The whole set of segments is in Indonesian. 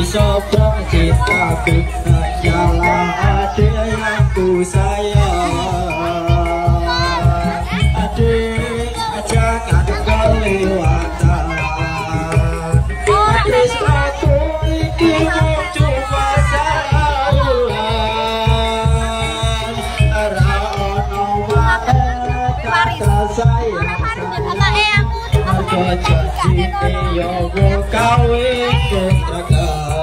Seberang cintaku hanyalah adik yang ku sayang. Adik jangan kelewatan. Adik aku iki cuma sayang. Ora ono wae kata sayang. Aku janji yo kawin kontrakan.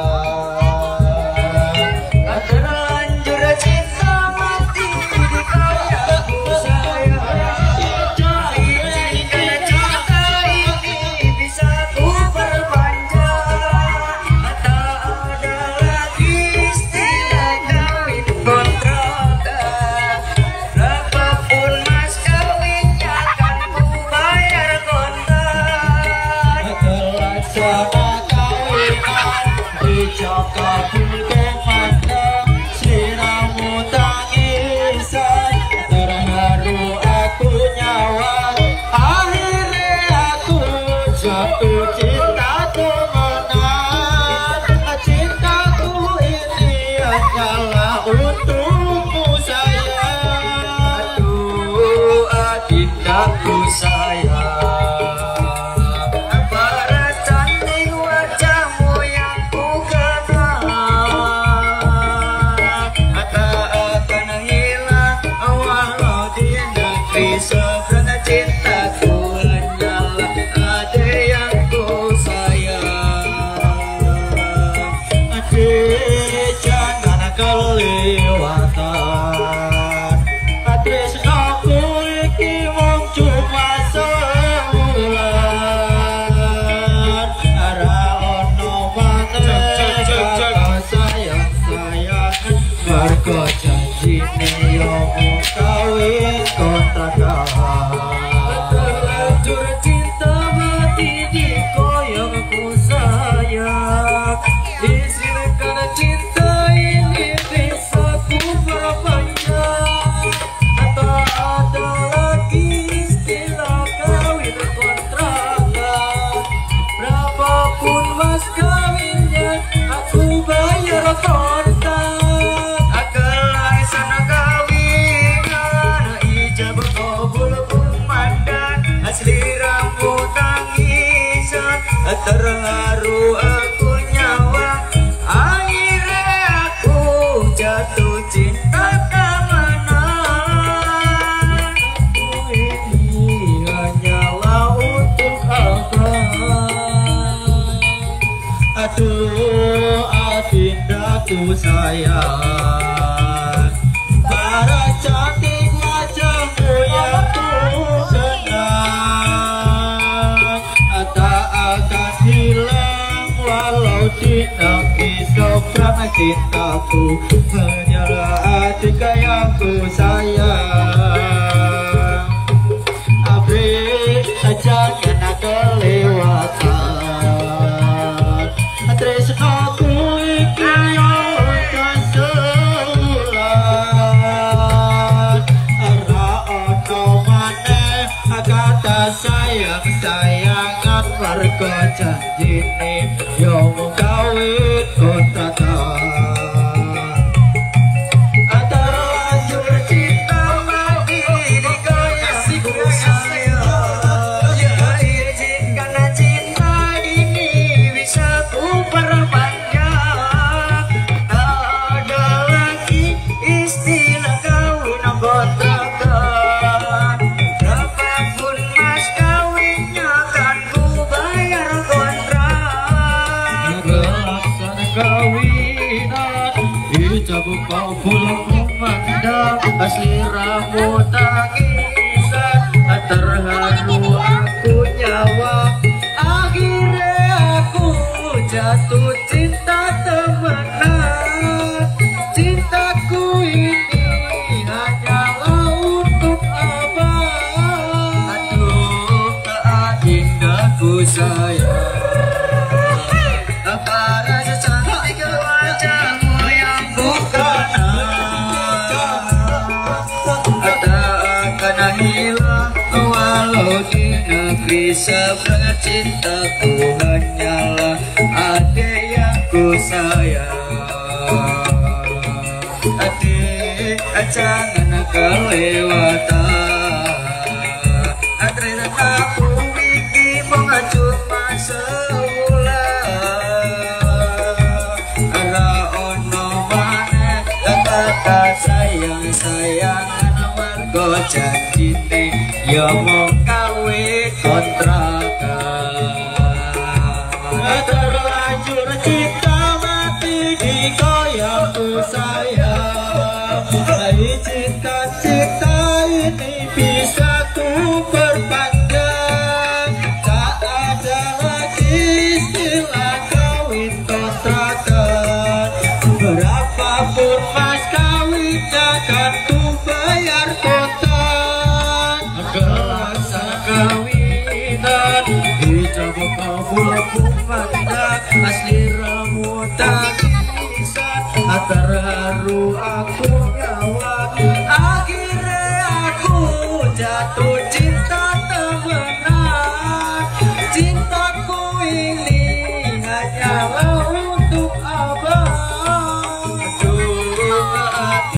Terharu aku nyawa, akhirnya aku jatuh cinta kemana. Ini hanyalah untuk apa? Aduh adindaku sayang, para cantik wajahmu yang ku kenal. cintaku hanyalah atika yang ku sayang. Abri jangan kelewatan tresnaku iki yang kasulan ora ono maneh kata sayang-sayangan warga janjine yo mung kawit kontrakan. Kau pulang memandang asli rambut tangisan terharu aku nyawa akhirnya aku jatuh cinta temenan. Cintaku ini hanyalah untuk abang. Aduh tak indahku sayang pada secantik wajahmu yang bukan akan hilang walau di negeri seberang. Cintaku hanyalah adik yang ku sayang. Adik jangan kelewatan ternyata aku iki mengacu masa sayang-sayangan warga janjine ya mau kawit kontrakan. Terlanjur cinta mati di kau yang ku sayang. Cinta-cinta ini bisa ku perpanjang. Tak ada lagi istilah kawit kontrakan. Berapapun mas akan ku bayar kontan. Gelasa kawinan dicoba kau pulang memandang asli rambut tangisan terharu aku nyawa akhirnya aku jatuh cinta temenan. Cintaku ini hanyalah